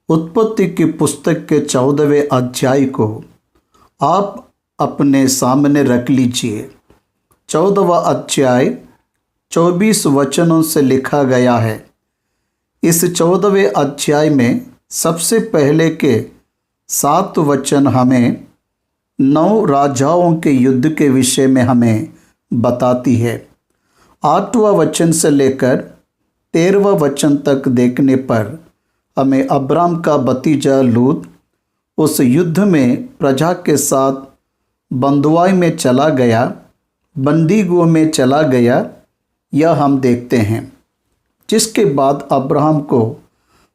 उत्पत्ति की पुस्तक के 14वें अध्याय को आप अपने सामने रख लीजिए। 14वां अध्याय 24 वचनों से लिखा गया है। इस 14वें अध्याय में सबसे पहले के 7 वचन हमें 9 राजाओं के युद्ध के विषय में हमें बताती है। 8वां वचन से लेकर 13वां वचन तक देखने पर हमें अब्राम का भतीजा लूत उस युद्ध में प्रजा के साथ बंधुआई में चला गया, बंदीगृह में चला गया, यह हम देखते हैं। जिसके बाद अब्राहम को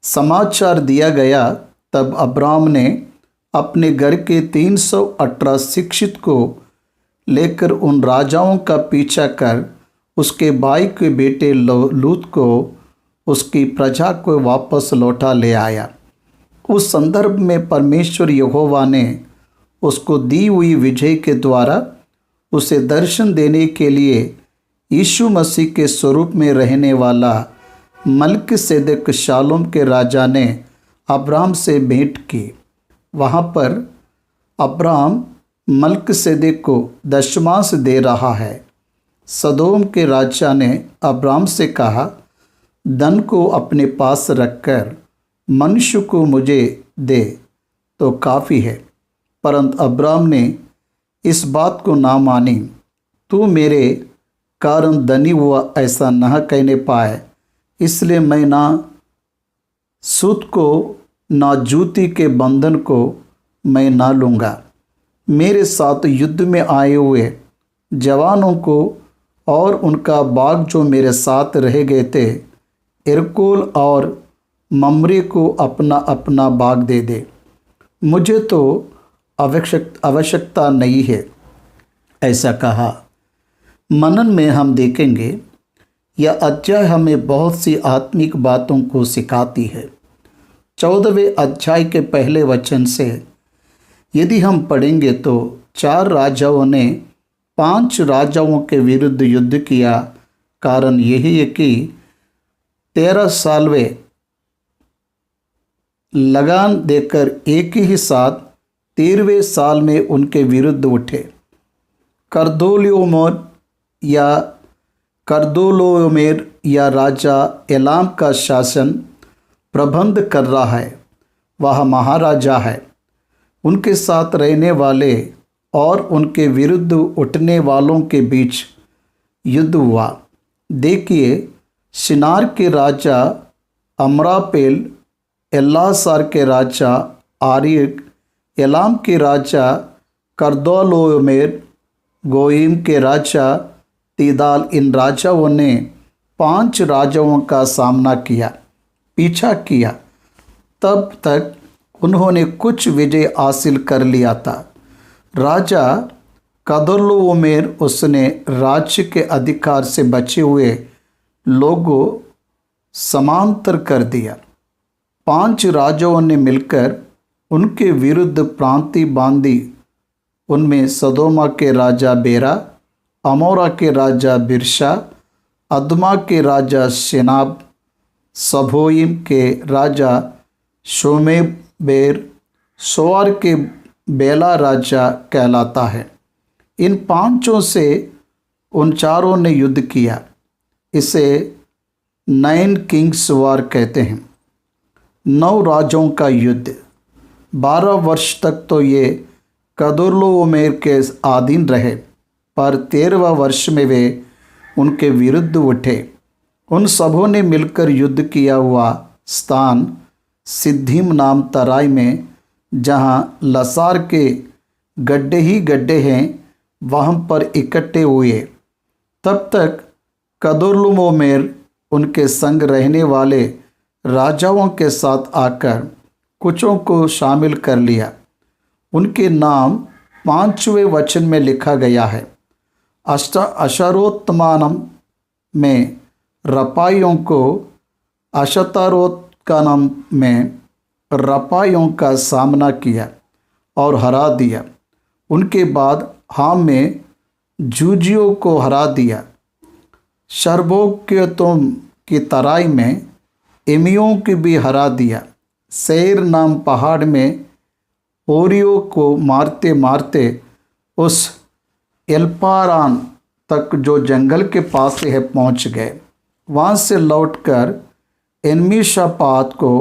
समाचार दिया गया, तब अब्राहम ने अपने घर के 318 शिक्षित को लेकर उन राजाओं का पीछा कर उसके भाई के बेटे लूत को उसकी प्रजा को वापस लौटा ले आया। उस संदर्भ में परमेश्वर यहोवा ने उसको दी हुई विजय के द्वारा उसे दर्शन देने के लिए यीशु मसीह के स्वरूप में रहने वाला मलिकिसेदेक शालोम के राजा ने अब्राहम से भेंट की। वहाँ पर अब्राहम मलिकिसेदेक को दशमांश दे रहा है। सदोम के राजा ने अब्राहम से कहा, धन को अपने पास रखकर मनुष्य को मुझे दे तो काफ़ी है। परंतु अब्राहम ने इस बात को ना मानी। तू मेरे कारण धनी हुआ ऐसा न कहने पाए, इसलिए मैं ना सूत को ना जूती के बंधन को मैं ना लूँगा। मेरे साथ युद्ध में आए हुए जवानों को और उनका बाग जो मेरे साथ रह गए थे, एरकोल और ममरे को अपना अपना बाग दे दे। मुझे तो आवश्यकता नहीं है, ऐसा कहा। मनन में हम देखेंगे यह अध्याय हमें बहुत सी आत्मिक बातों को सिखाती है। 14वें अध्याय के पहले वचन से यदि हम पढ़ेंगे तो 4 राजाओं ने 5 राजाओं के विरुद्ध युद्ध किया। कारण यही है कि 13 साल वे लगान देकर एक ही साथ 13वें साल में उनके विरुद्ध उठे। कर्दोलोमेर या राजा एलाम का शासन प्रबंध कर रहा है। वह महाराजा है। उनके साथ रहने वाले और उनके विरुद्ध उठने वालों के बीच युद्ध हुआ। देखिए, शिनार के राजा अमरापेल, एल्लासार के राजा आरिक, एलाम के राजा कर्दोलोमेर, गोइम के राजा तीदाल, इन राजाओं ने 5 राजाओं का सामना किया, पीछा किया। तब तक उन्होंने कुछ विजय हासिल कर लिया था। राजा कर्दोलोमेर उसने राज्य के अधिकार से बचे हुए लोगों समांतर कर दिया। 5 राजाओं ने मिलकर उनके विरुद्ध प्रांति बांधी। उनमें सदोमा के राजा बेरा, अमोरा के राजा बिरशा, अदमा के राजा शेनाब, सबोइम के राजा शोमेबेर, सोआर के बेला राजा कहलाता है। इन 5 से उन 4 ने युद्ध किया। इसे 9 किंग्स वार कहते हैं। 9 राजाओं का युद्ध। 12 वर्ष तक तो ये कर्दोलोमेर के अधीन रहे, पर 13वां वर्ष में वे उनके विरुद्ध उठे। उन सबों ने मिलकर युद्ध किया हुआ स्थान सिद्दीम नाम तराई में, जहाँ लसार के गड्ढे ही गड्ढे हैं, वहाँ पर इकट्ठे हुए। तब तक कर्दोलोमेर उनके संग रहने वाले राजाओं के साथ आकर कुछों को शामिल कर लिया। उनके नाम 5वें वचन में लिखा गया है। अशरोत्मानम में रपाइयों को, अशतारोत का नाम में रपाइयों का सामना किया और हरा दिया। उनके बाद हाम में जूजियों को हरा दिया। शरबोक्योतोम की तराई में एमियों की भी हरा दिया। सेर नाम पहाड़ में ओरियो को मारते मारते उस एल्पारान तक जो जंगल के पास है पहुंच गए। वहाँ से लौटकर एनमीशापात को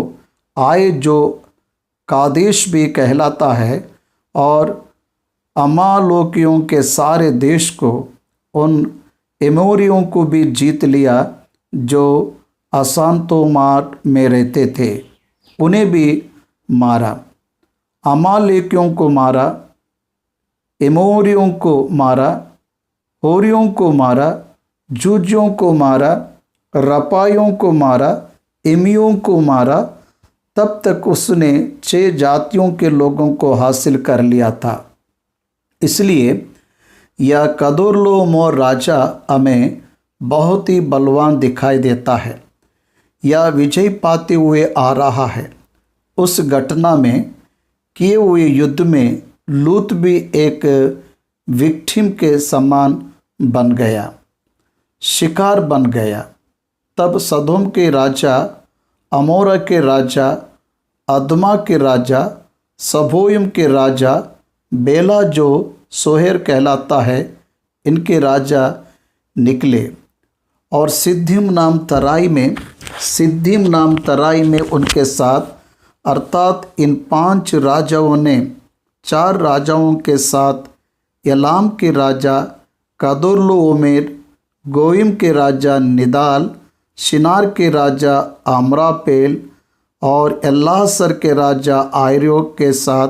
आए जो कादेश भी कहलाता है, और अमालोकियों के सारे देश को, उन एमोरियों को भी जीत लिया जो असांतोमार में रहते थे, उन्हें भी मारा। अमालेकियों को मारा, एमोरियों को मारा, होरियों को मारा, जूजियों को मारा, रपाइयों को मारा, एमियों को मारा। तब तक उसने 6 जातियों के लोगों को हासिल कर लिया था। इसलिए यह कदोर्लाओमर राजा हमें बहुत ही बलवान दिखाई देता है। यह विजय पाते हुए आ रहा है। उस घटना में किए हुए युद्ध में लूत भी एक विक्टिम के समान बन गया, शिकार बन गया। तब सदोम के राजा, अमोरा के राजा, अदमा के राजा, सबोयम के राजा, बेला जो सोहेर कहलाता है, इनके राजा निकले और सिद्धिम नाम तराई में उनके साथ, अर्थात इन 5 राजाओं ने 4 राजाओं के साथ एलाम के राजा कदोर्लाओमेर, गोइम के राजा निदाल, शिनार के राजा अमरापेल और एल्लासर के राजा आयरोक के साथ,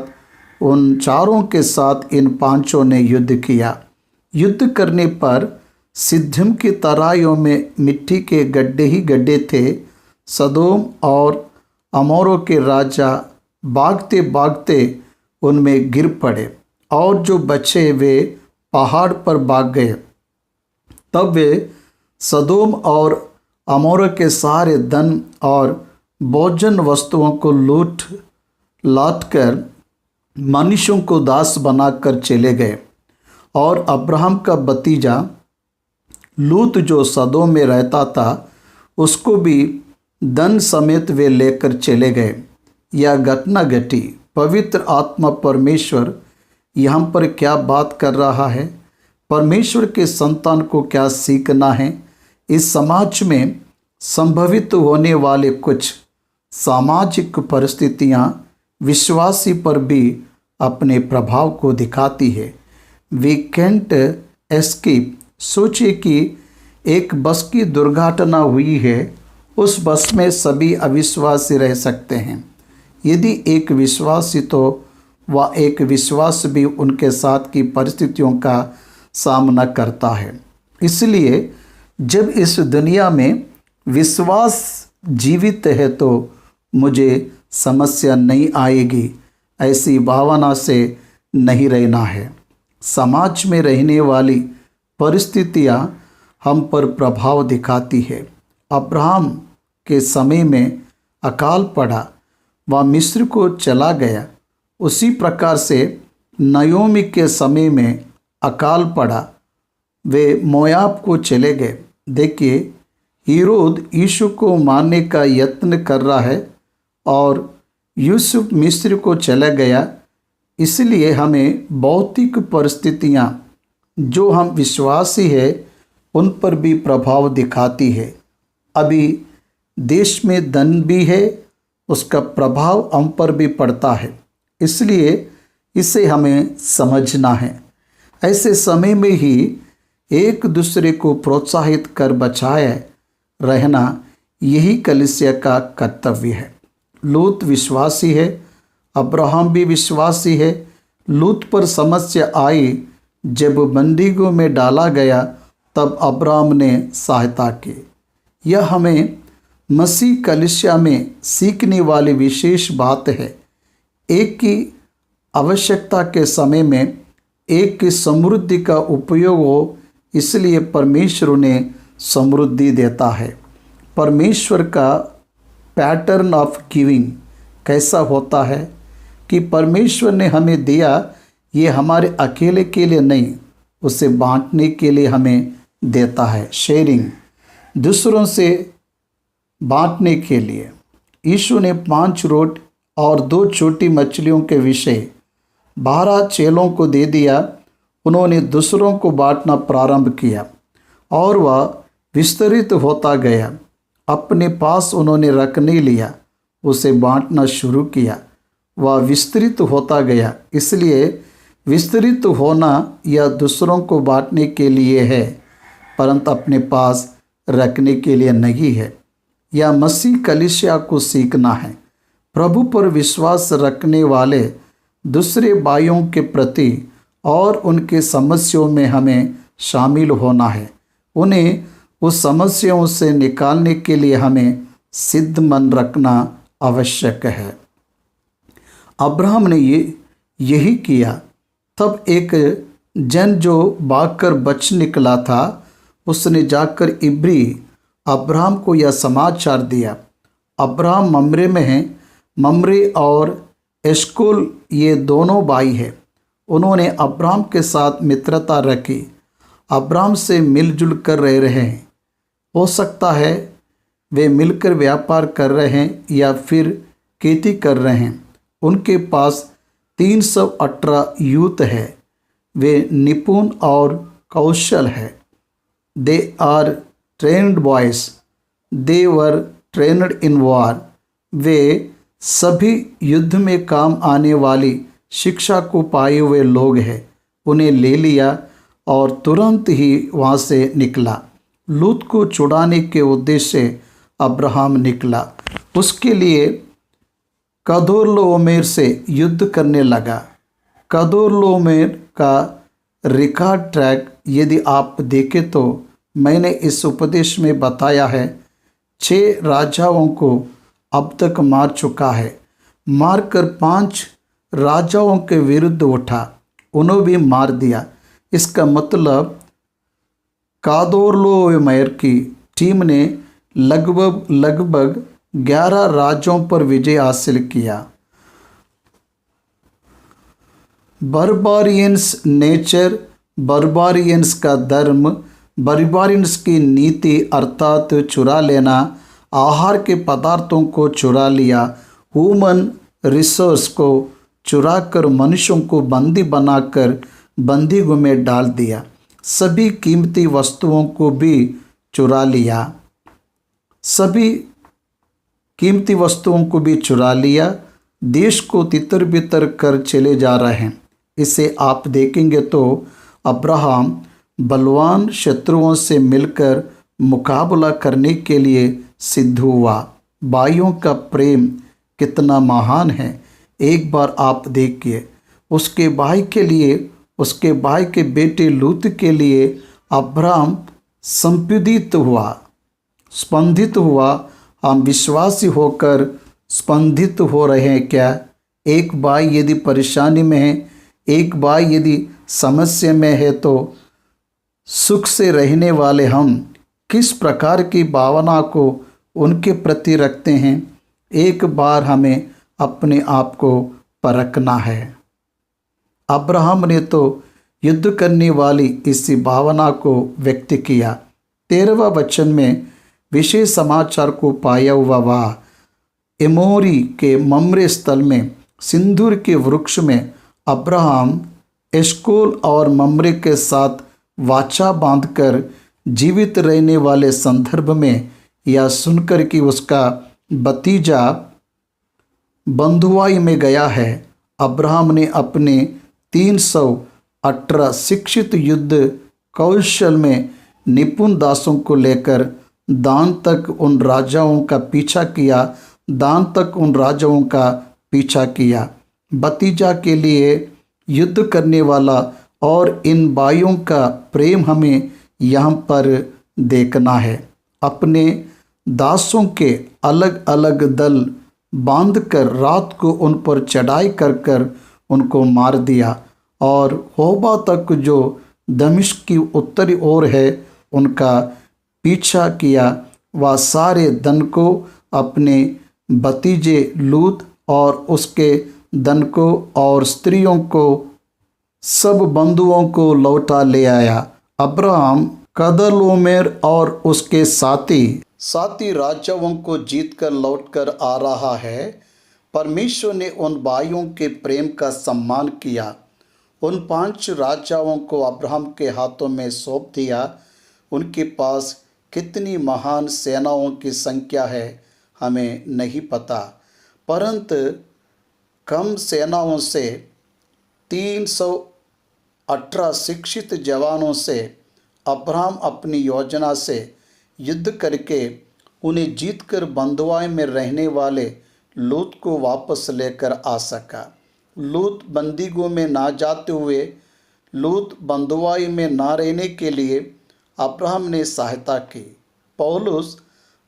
उन चारों के साथ इन 5 ने युद्ध किया। युद्ध करने पर सिद्धिम की तराइयों में मिट्टी के गड्ढे ही गड्ढे थे। सदोम और अमोरों के राजा भागते भागते उनमें गिर पड़े और जो बचे वे पहाड़ पर भाग गए। तब वे सदोम और अमोरा के सारे धन और भोजन वस्तुओं को लूट लाट कर मनुष्यों को दास बनाकर चले गए। और अब्राहम का भतीजा लूत जो सदोम में रहता था, उसको भी धन समेत वे लेकर चले गए। यह घटना घटी। पवित्र आत्मा परमेश्वर यहाँ पर क्या बात कर रहा है? परमेश्वर के संतान को क्या सीखना है? इस समाज में संभवित होने वाले कुछ सामाजिक परिस्थितियाँ विश्वासी पर भी अपने प्रभाव को दिखाती है। We can't escape. सोचिए कि एक बस की दुर्घटना हुई है। उस बस में सभी अविश्वासी रह सकते हैं। यदि एक विश्वासी, तो वह एक विश्वास भी उनके साथ की परिस्थितियों का सामना करता है। इसलिए जब इस दुनिया में विश्वास जीवित है तो मुझे समस्या नहीं आएगी, ऐसी भावना से नहीं रहना है। समाज में रहने वाली परिस्थितियाँ हम पर प्रभाव दिखाती है। अब्राहम के समय में अकाल पड़ा, वह मिस्र को चला गया। उसी प्रकार से नयोमी के समय में अकाल पड़ा, वे मोयाब को चले गए। देखिए, हेरोद यीशु को मारने का यत्न कर रहा है और यूसुफ मिस्र को चला गया। इसलिए हमें भौतिक परिस्थितियाँ जो हम विश्वासी है उन पर भी प्रभाव दिखाती है। अभी देश में धन भी है, उसका प्रभाव हम पर भी पड़ता है। इसलिए इसे हमें समझना है। ऐसे समय में ही एक दूसरे को प्रोत्साहित कर बचाए रहना, यही कलीसिया का कर्तव्य है। लूत विश्वासी है, अब्राहम भी विश्वासी है। लूत पर समस्या आई जब बंदीगृह में डाला गया, तब अब्राहम ने सहायता की। यह हमें मसीह कलीसिया में सीखने वाली विशेष बात है। एक की आवश्यकता के समय में एक की समृद्धि का उपयोग हो, इसलिए परमेश्वर उन्हें समृद्धि देता है। परमेश्वर का पैटर्न ऑफ गिविंग कैसा होता है कि परमेश्वर ने हमें दिया, ये हमारे अकेले के लिए नहीं, उसे बांटने के लिए हमें देता है। शेयरिंग, दूसरों से बांटने के लिए। यीशु ने 5 रोटी और 2 छोटी मछलियों के विषय 12 चेलों को दे दिया। उन्होंने दूसरों को बांटना प्रारंभ किया और वह विस्तृत होता गया। अपने पास उन्होंने रख नहीं लिया, उसे बांटना शुरू किया। वह विस्तृत होता गया। इसलिए विस्तृत होना यह दूसरों को बांटने के लिए है, परंतु अपने पास रखने के लिए नहीं है। यह मसीह कलीसिया को सीखना है। प्रभु पर विश्वास रखने वाले दूसरे भाइयों के प्रति और उनके समस्याओं में हमें शामिल होना है। उन्हें उस समस्याओं से निकालने के लिए हमें सिद्ध मन रखना आवश्यक है। अब्राहम ने यही किया। तब एक जन जो भागकर बच निकला था, उसने जाकर इब्री अब्राहम को यह समाचार दिया। अब्राहम मम्रे में है। मम्रे और एशकोल ये दोनों भाई हैं। उन्होंने अब्राहम के साथ मित्रता रखी। अब्राहम से मिलजुल कर रह रहे हैं। हो सकता है वे मिलकर व्यापार कर रहे हैं या फिर खेती कर रहे हैं। उनके पास 318 यूथ है। वे निपुण और कौशल है। They are trained boys, they were trained in war. वे सभी युद्ध में काम आने वाली शिक्षा को पाए हुए लोग हैं। उन्हें ले लिया और तुरंत ही वहाँ से निकला। लूत को छुड़ाने के उद्देश्य से अब्राहम निकला। उसके लिए कदोर्लाओमेर से युद्ध करने लगा। कदोर्लाओमेर का रिकॉर्ड ट्रैक यदि आप देखें तो मैंने इस उपदेश में बताया है, 6 राजाओं को अब तक मार चुका है। मारकर 5 राजाओं के विरुद्ध उठा, उन्हें भी मार दिया। इसका मतलब कदोर्लाओमेर की टीम ने लगभग 11 राज्यों पर विजय हासिल किया। बर्बारियंस नेचर, बर्बारियंस का धर्म, बर्बारियंस की नीति अर्थात चुरा लेना, आहार के पदार्थों को चुरा लिया, ह्यूमन रिसोर्स को चुराकर मनुष्यों को बंदी बनाकर बंदीगृह में डाल दिया। सभी कीमती वस्तुओं को भी चुरा लिया। सभी कीमती वस्तुओं को भी चुरा लिया। देश को तितर बितर कर चले जा रहे हैं। इसे आप देखेंगे तो अब्राहम बलवान शत्रुओं से मिलकर मुकाबला करने के लिए सिद्ध हुआ। भाइयों का प्रेम कितना महान है। एक बार आप देखिए, उसके भाई के लिए, उसके भाई के बेटे लूत के लिए अब्राहम स्पंदित हुआ। हम विश्वासी होकर स्पंदित हो रहे हैं क्या? एक भाई यदि परेशानी में है, एक भाई यदि समस्या में है, तो सुख से रहने वाले हम किस प्रकार की भावना को उनके प्रति रखते हैं? एक बार हमें अपने आप को परखना है। अब्राहम ने तो युद्ध करने वाली इसी भावना को व्यक्त किया। 13वां वचन में विशेष समाचार को पाया हुआ वह एमोरी के मम्रे स्थल में सिंदूर के वृक्ष में अब्राहम एशकोल और मम्रे के साथ वाचा बांधकर जीवित रहने वाले संदर्भ में यह सुनकर कि उसका भतीजा बंधुआई में गया है, अब्राहम ने अपने 318 शिक्षित युद्ध कौशल में निपुण दासों को लेकर दान तक उन राजाओं का पीछा किया। भतीजा के लिए युद्ध करने वाला और इन भाइयों का प्रेम हमें यहाँ पर देखना है। अपने दासों के अलग अलग दल बांधकर रात को उन पर चढ़ाई कर उनको मार दिया और होबा तक जो दमिश्क की उत्तरी ओर है उनका पीछा किया। वह सारे धन को अपने भतीजे लूत और उसके धन को और स्त्रियों को, सब बंधुओं को लौटा ले आया। अब्राहम कदोर्लाओमेर और उसके साथी राजाओं को जीतकर लौटकर आ रहा है। परमेश्वर ने उन भाइयों के प्रेम का सम्मान किया। उन 5 राजाओं को अब्राहम के हाथों में सौंप दिया। उनके पास कितनी महान सेनाओं की संख्या है हमें नहीं पता, परंतु कम सेनाओं से 318 शिक्षित जवानों से अब्राहम अपनी योजना से युद्ध करके उन्हें जीतकर बंधुआई में रहने वाले लूत को वापस लेकर आ सका। लूत बंदीगृह में ना जाते हुए, लूत बंधुआई में ना रहने के लिए अब्राहम ने सहायता की। पौलुस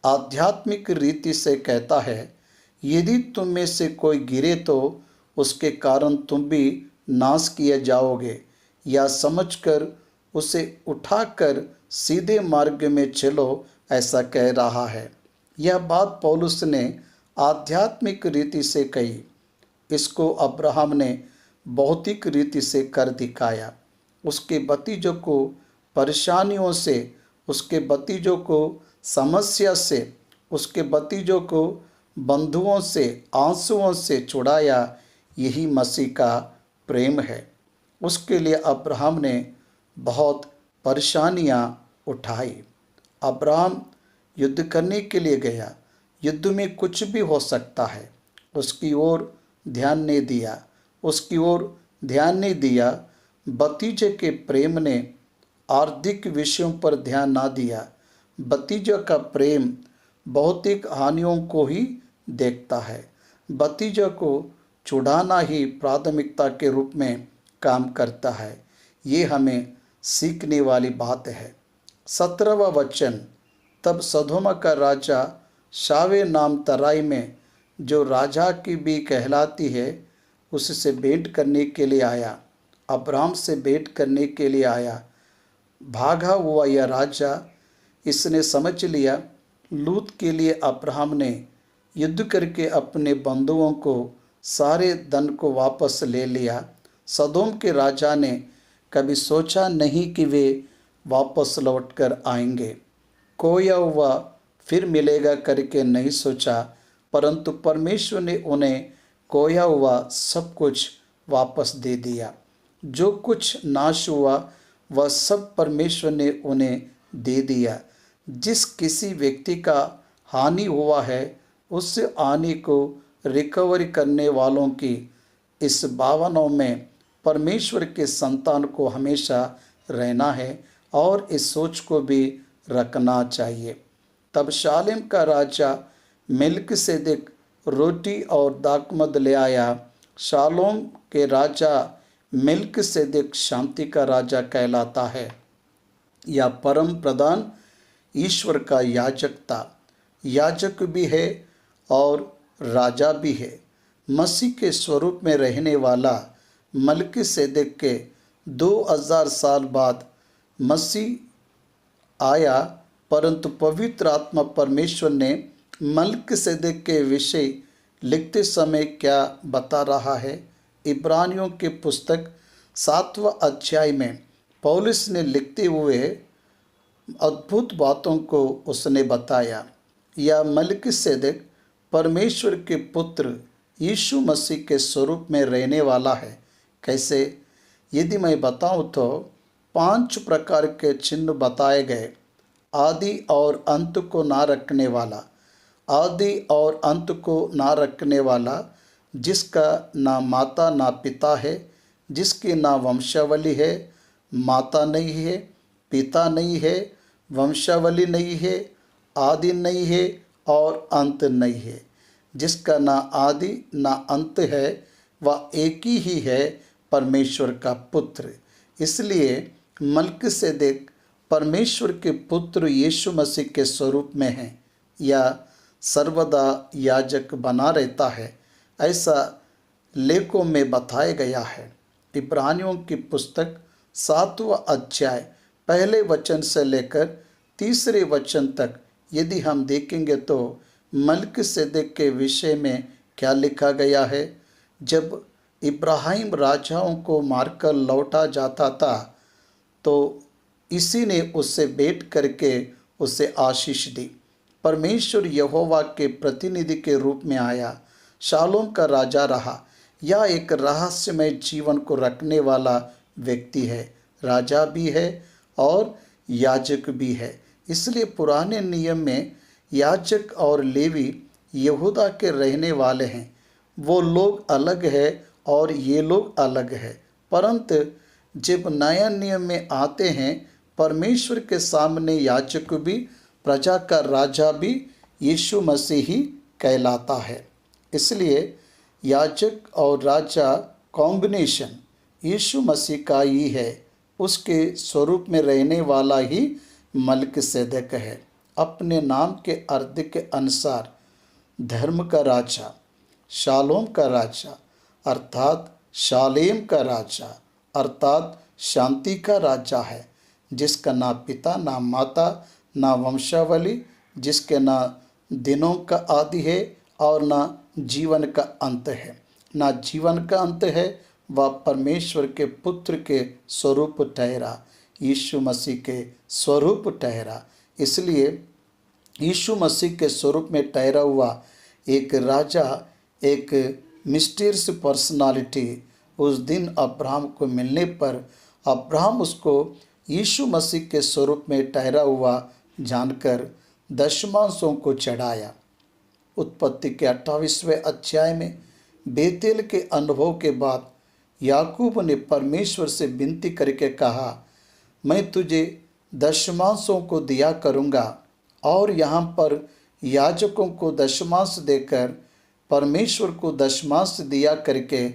आध्यात्मिक रीति से कहता है, यदि तुम में से कोई गिरे तो उसके कारण तुम भी नाश किए जाओगे, या समझकर उसे उठाकर सीधे मार्ग में चलो, ऐसा कह रहा है। यह बात पौलुस ने आध्यात्मिक रीति से कही। इसको अब्राहम ने भौतिक रीति से कर दिखाया। उसके भतीजों को परेशानियों से, उसके भतीजों को समस्या से, उसके भतीजों को बंधुओं से, आंसुओं से छुड़ाया। यही मसीह का प्रेम है। उसके लिए अब्राहम ने बहुत परेशानियां उठाई। अब्राहम युद्ध करने के लिए गया। युद्ध में कुछ भी हो सकता है। उसकी ओर ध्यान नहीं दिया, उसकी ओर ध्यान नहीं दिया। भतीजे के प्रेम ने आर्थिक विषयों पर ध्यान ना दिया। भतीजे का प्रेम भौतिक हानियों को ही देखता है। भतीजे को छुड़ाना ही प्राथमिकता के रूप में काम करता है। ये हमें सीखने वाली बात है। 17वां वचन, तब सदोम का राजा शावे नाम तराई में, जो राजा की भी कहलाती है, उससे भेंट करने के लिए आया। अब्राहम से भेंट करने के लिए आया। भागा हुआ यह राजा, इसने समझ लिया लूत के लिए अब्राहम ने युद्ध करके अपने बंधुओं को, सारे धन को वापस ले लिया। सदोम के राजा ने कभी सोचा नहीं कि वे वापस लौटकर आएंगे। खोया हुआ फिर मिलेगा करके नहीं सोचा, परंतु परमेश्वर ने उन्हें खोया हुआ सब कुछ वापस दे दिया। जो कुछ नाश हुआ वह सब परमेश्वर ने उन्हें दे दिया। जिस किसी व्यक्ति का हानि हुआ है, उस हानि को रिकवरी करने वालों की इस भावनाओं में परमेश्वर के संतान को हमेशा रहना है और इस सोच को भी रखना चाहिए। तब शालेम का राजा मेल्किसेदेक रोटी और दाखमद ले आया। शालोम के राजा मेल्किसेदेक शांति का राजा कहलाता है। या परम प्रधान ईश्वर का याजक था। याजक भी है और राजा भी है। मसीह के स्वरूप में रहने वाला मल्कीसेदेक के 2000 साल बाद मसीह आया, परंतु पवित्र आत्मा परमेश्वर ने मल्कीसेदेक के विषय लिखते समय क्या बता रहा है? इब्रानियों की पुस्तक 7वां अध्याय में पौलुस ने लिखते हुए अद्भुत बातों को उसने बताया। यह मल्कीसेदेक परमेश्वर के पुत्र यीशु मसीह के स्वरूप में रहने वाला है। कैसे? यदि मैं बताऊं तो 5 प्रकार के चिन्ह बताए गए। आदि और अंत को ना रखने वाला, आदि और अंत को ना रखने वाला, जिसका ना माता ना पिता है, जिसकी ना वंशावली है, माता नहीं है, पिता नहीं है, वंशावली नहीं है, आदि नहीं है और अंत नहीं है। जिसका ना आदि ना अंत है, वह एक ही है, परमेश्वर का पुत्र। इसलिए मल्कीसेदेक परमेश्वर के पुत्र यीशु मसीह के स्वरूप में है या सर्वदा याजक बना रहता है, ऐसा लेखों में बताया गया है। इब्रानियों की पुस्तक 7वां अध्याय पहले वचन से लेकर 3 वचन तक यदि हम देखेंगे तो मल्कीसेदेक के विषय में क्या लिखा गया है। जब इब्राहिम राजाओं को मारकर लौटा जाता था तो इसी ने उससे भेंट करके उसे आशीष दी। परमेश्वर यहोवा के प्रतिनिधि के रूप में आया। शालोम का राजा रहा। यह एक रहस्यमय जीवन को रखने वाला व्यक्ति है, राजा भी है और याजक भी है। इसलिए पुराने नियम में याजक और लेवी यहूदा के रहने वाले हैं। वो लोग अलग है और ये लोग अलग है। परंतु जब नया नियम में आते हैं, परमेश्वर के सामने याजक भी, प्रजा का राजा भी यीशु मसीह ही कहलाता है। इसलिए याजक और राजा कॉम्बिनेशन यीशु मसीह का ही है। उसके स्वरूप में रहने वाला ही मलिकिसेदेक है। अपने नाम के अर्थ के अनुसार धर्म का राजा, शालोम का राजा अर्थात शालेम का राजा अर्थात शांति का राजा है, जिसका ना पिता ना माता ना वंशावली, जिसके ना दिनों का आदि है और ना जीवन का अंत है। ना जीवन का अंत है, वह परमेश्वर के पुत्र के स्वरूप ठहरा, यीशु मसीह के स्वरूप ठहरा। इसलिए यीशु मसीह के स्वरूप में ठहरा हुआ एक राजा, एक मिस्टीरियस पर्सनालिटी उस दिन अब्राहम को मिलने पर अब्राहम उसको यीशु मसीह के स्वरूप में ठहरा हुआ जानकर दशमांशों को चढ़ाया। उत्पत्ति के 28वें अध्याय में बेतेल के अनुभव के बाद याकूब ने परमेश्वर से विनती करके कहा, मैं तुझे दशमांशों को दिया करूँगा। और यहाँ पर याजकों को दशमांश देकर परमेश्वर को दशमांश दिया करके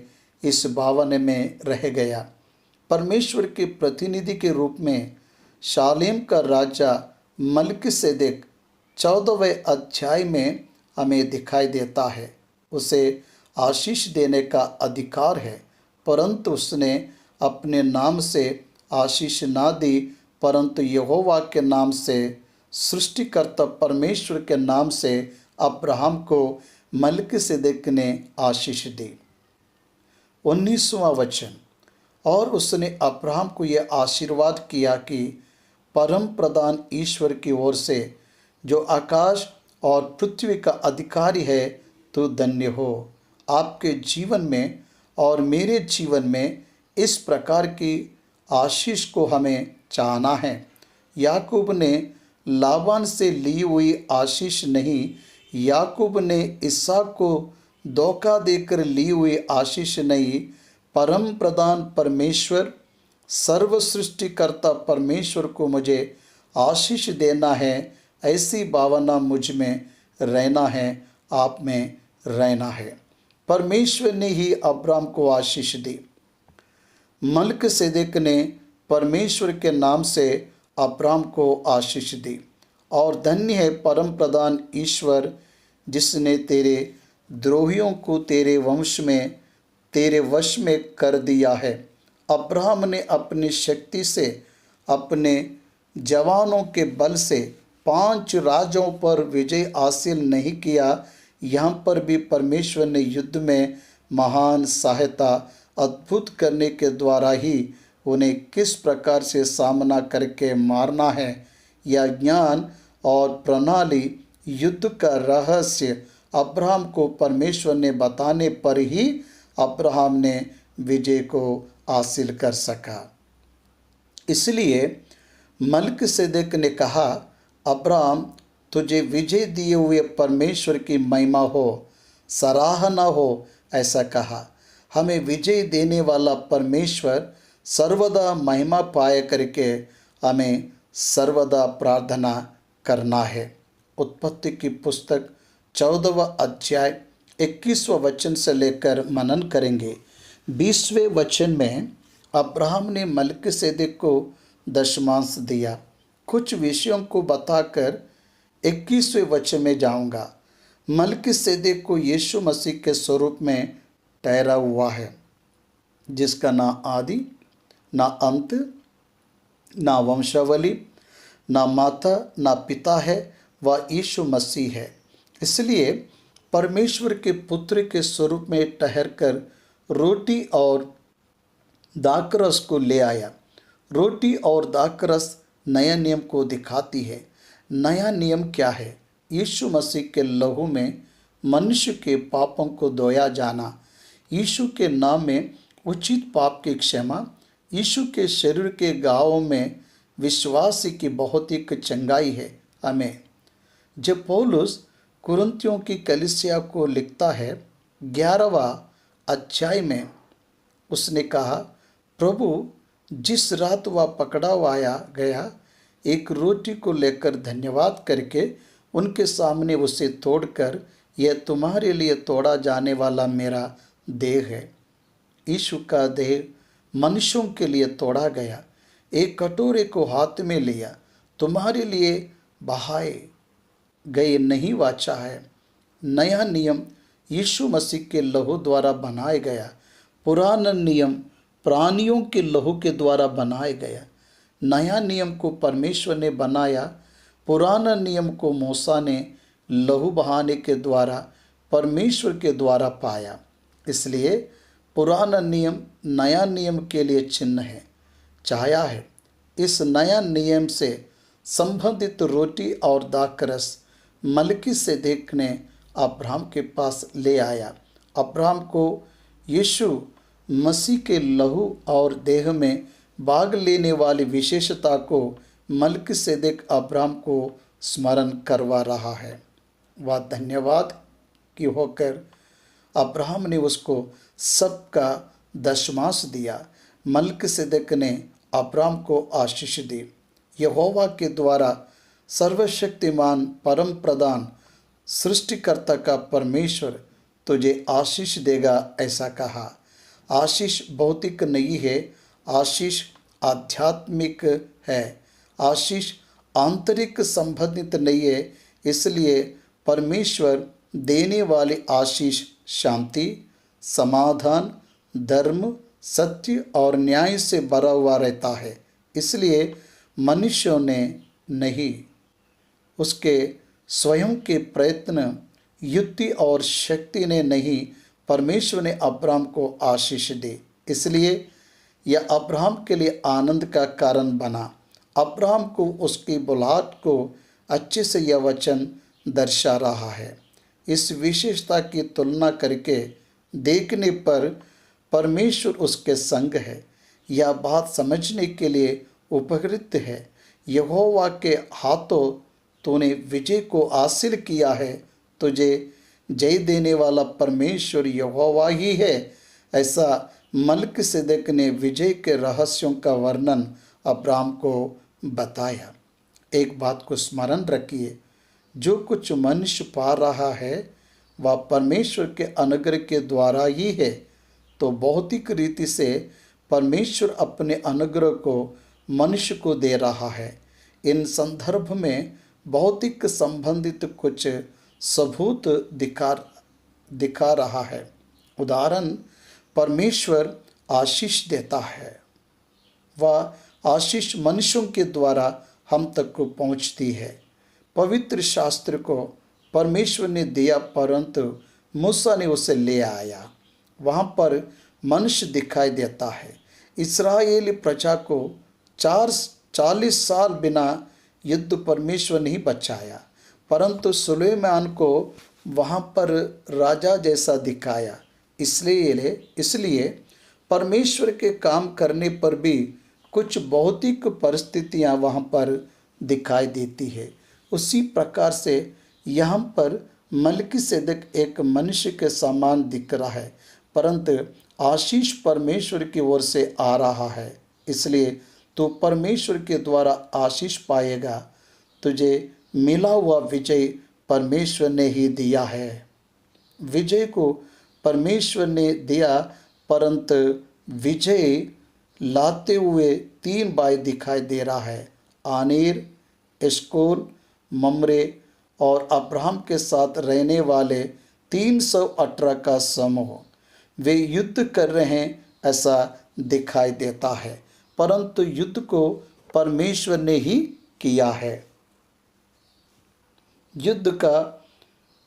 इस भावन में रह गया। परमेश्वर के प्रतिनिधि के रूप में शालेम का राजा मलिकिसेदेक 14वें अध्याय में हमें दिखाई देता है। उसे आशीष देने का अधिकार है, परंतु उसने अपने नाम से आशीष ना दी, परंतु यहोवा के नाम से, सृष्टिकर्ता परमेश्वर के नाम से अब्राहम को मलिकिसेदेक ने आशीष दी। 19वां वचन, और उसने अब्राहम को यह आशीर्वाद किया कि परम प्रधान ईश्वर की ओर से, जो आकाश और पृथ्वी का अधिकारी है, तो धन्य हो। आपके जीवन में और मेरे जीवन में इस प्रकार की आशीष को हमें चाहना है। याकूब ने लाबान से ली हुई आशीष नहीं, याकूब ने इसहाक को धोखा देकर ली हुई आशीष नहीं, परम प्रधान परमेश्वर, सर्व सृष्टिकर्ता परमेश्वर को मुझे आशीष देना है, ऐसी भावना मुझ में रहना है, आप में रहना है। परमेश्वर ने ही अब्राहम को आशीष दी। मलिकिसेदेक ने परमेश्वर के नाम से अब्राहम को आशीष दी। और धन्य है परम प्रधान ईश्वर, जिसने तेरे द्रोहियों को तेरे वंश में, तेरे वश में कर दिया है। अब्राहम ने अपनी शक्ति से, अपने जवानों के बल से 5 राजाओं पर विजय हासिल नहीं किया। यहाँ पर भी परमेश्वर ने युद्ध में महान सहायता अद्भुत करने के द्वारा ही उन्हें किस प्रकार से सामना करके मारना है, यह ज्ञान और प्रणाली, युद्ध का रहस्य अब्राहम को परमेश्वर ने बताने पर ही अब्राहम ने विजय को हासिल कर सका। इसलिए मलिकिसेदेक ने कहा, अब्राहम तुझे विजय दिए हुए परमेश्वर की महिमा हो, सराहना हो, ऐसा कहा। हमें विजय देने वाला परमेश्वर सर्वदा महिमा पाए करके हमें सर्वदा प्रार्थना करना है। उत्पत्ति की पुस्तक 14वां अध्याय 21वां वचन से लेकर मनन करेंगे। 20वें वचन में अब्राहम ने मलिकिसेदेक को दशमांश दिया। कुछ विषयों को बताकर 21वें वचन में जाऊंगा। मलिकिसेदेक को यीशु मसीह के स्वरूप में ठहरा हुआ है, जिसका ना आदि ना अंत, ना वंशावली, ना माता ना पिता है, वह यीशु मसीह है। इसलिए परमेश्वर के पुत्र के स्वरूप में ठहरकर रोटी और दाखरस को ले आया। रोटी और दाखरस नया नियम को दिखाती है। नया नियम क्या है? यीशु मसीह के लहू में मनुष्य के पापों को धोया जाना, यीशु के नाम में उचित पाप की क्षमा, यीशु के शरीर के घावों में विश्वास की बहुत ही चंगाई है। हमें जब पौलुस कुरिन्थियों की कलीसिया को लिखता है 11वां अध्याय में, उसने कहा, प्रभु जिस रात वह पकड़वाया गया, एक रोटी को लेकर धन्यवाद करके उनके सामने उसे तोड़कर, यह तुम्हारे लिए तोड़ा जाने वाला मेरा देह है। यीशु का देह मनुष्यों के लिए तोड़ा गया। एक कटोरे को हाथ में लिया, तुम्हारे लिए बहाए गए नहीं वाचा है। नया नियम यीशु मसीह के लहू द्वारा बनाया गया, पुराना नियम प्राणियों के लहू के द्वारा बनाया गया। नया नियम को परमेश्वर ने बनाया, पुराना नियम को मूसा ने लहू बहाने के द्वारा परमेश्वर के द्वारा पाया। इसलिए पुराना नियम नया नियम के लिए चिन्ह है, छाया है। इस नया नियम से संबंधित रोटी और दाखरस मलकीसेदेक ने अब्राहम के पास ले आया। अब्राहम को यीशु मसीह के लहू और देह में भाग लेने वाली विशेषता को मलकीसेदेक अब्राहम को स्मरण करवा रहा है। वह धन्यवाद की होकर अब्राहम ने उसको सबका दशमांश दिया। मलकीसेदेक ने अब्राहम को आशीष दी। यहोवा के द्वारा सर्वशक्तिमान परम प्रधान सृष्टिकर्ता का परमेश्वर तुझे आशीष देगा, ऐसा कहा। आशीष भौतिक नहीं है, आशीष आध्यात्मिक है। आशीष आंतरिक संबंधित नहीं है। इसलिए परमेश्वर देने वाली आशीष शांति, समाधान, धर्म, सत्य और न्याय से भरा हुआ रहता है। इसलिए मनुष्यों ने नहीं, उसके स्वयं के प्रयत्न, युक्ति और शक्ति ने नहीं, परमेश्वर ने अब्राहम को आशीष दी। इसलिए यह अब्राहम के लिए आनंद का कारण बना। अब्राहम को उसकी बुलाहट को अच्छे से यह वचन दर्शा रहा है। इस विशेषता की तुलना करके देखने पर परमेश्वर उसके संग है। यह बात समझने के लिए उपकृत है। यहोवा के हाथों तूने विजय को हासिल किया है। तुझे जय देने वाला परमेश्वर यहोवा ही है। ऐसा मलकीसेदेक ने विजय के रहस्यों का वर्णन अब्राहम को बताया। एक बात को स्मरण रखिए, जो कुछ मनुष्य पा रहा है वह परमेश्वर के अनुग्रह के द्वारा ही है। तो भौतिक रीति से परमेश्वर अपने अनुग्रह को मनुष्य को दे रहा है। इन संदर्भ में भौतिक संबंधित कुछ सबूत दिखा रहा है। उदाहरण, परमेश्वर आशीष देता है। वह आशीष मनुष्यों के द्वारा हम तक को पहुंचती है। पवित्र शास्त्र को परमेश्वर ने दिया, परंतु मूसा ने उसे ले आया। वहाँ पर मनुष्य दिखाई देता है। इस्राएली प्रजा को 40 साल बिना युद्ध परमेश्वर नहीं बचाया, परंतु सुलेमान को वहाँ पर राजा जैसा दिखाया। इसलिए परमेश्वर के काम करने पर भी कुछ भौतिक परिस्थितियाँ वहाँ पर दिखाई देती है। उसी प्रकार से यहाँ पर मलकीसेदेक एक मनुष्य के समान दिख रहा है, परंतु आशीष परमेश्वर की ओर से आ रहा है। इसलिए तो परमेश्वर के द्वारा आशीष पाएगा। तुझे मिला हुआ विजय परमेश्वर ने ही दिया है। विजय को परमेश्वर ने दिया, परंतु विजय लाते हुए 3 भाई दिखाई दे रहा है, आनेर, एस्कोल, ममरे और अब्राहम के साथ रहने वाले 318 का समूह। वे युद्ध कर रहे हैं ऐसा दिखाई देता है, परंतु युद्ध को परमेश्वर ने ही किया है। युद्ध का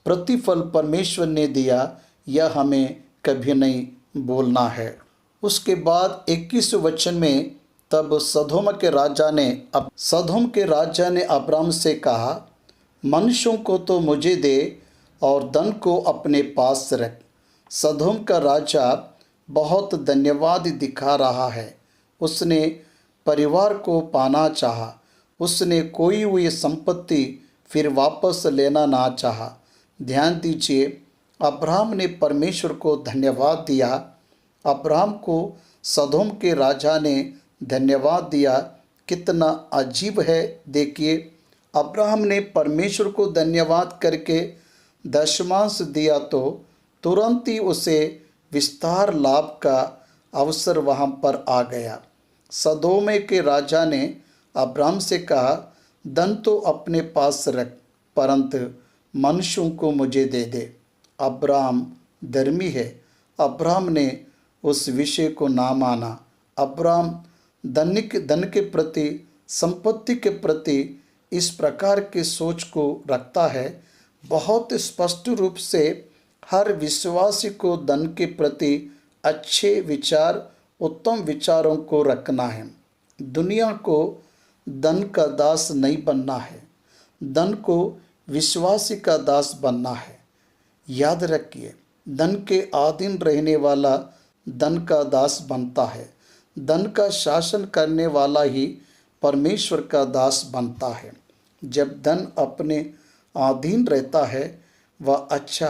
प्रतिफल परमेश्वर ने दिया, यह हमें कभी नहीं बोलना है। उसके बाद 21 वचन में, तब सदोम के राजा ने अब्राम से कहा, मनुष्यों को तो मुझे दे, और धन को अपने पास रख। सदोम का राजा बहुत धन्यवाद दिखा रहा है। उसने परिवार को पाना चाहा। उसने खोई हुई संपत्ति फिर वापस लेना ना चाहा। ध्यान दीजिए, अब्राहम ने परमेश्वर को धन्यवाद दिया। अब्राहम को सदोम के राजा ने धन्यवाद दिया। कितना अजीब है। देखिए, अब्राहम ने परमेश्वर को धन्यवाद करके दशमांश दिया तो तुरंत ही उसे विस्तार लाभ का अवसर वहाँ पर आ गया। सदोम के राजा ने अब्राहम से कहा, धन तो अपने पास रख, परंतु मनुष्यों को मुझे दे दे। अब्राहम धर्मी है। अब्राहम ने उस विषय को ना माना। अब्राहम धन के प्रति, संपत्ति के प्रति इस प्रकार के सोच को रखता है। बहुत स्पष्ट रूप से हर विश्वासी को धन के प्रति अच्छे विचार, उत्तम विचारों को रखना है। दुनिया को धन का दास नहीं बनना है, धन को विश्वासी का दास बनना है। याद रखिए, धन के अधीन रहने वाला धन का दास बनता है। धन का शासन करने वाला ही परमेश्वर का दास बनता है। जब धन अपने अधीन रहता है, वह अच्छा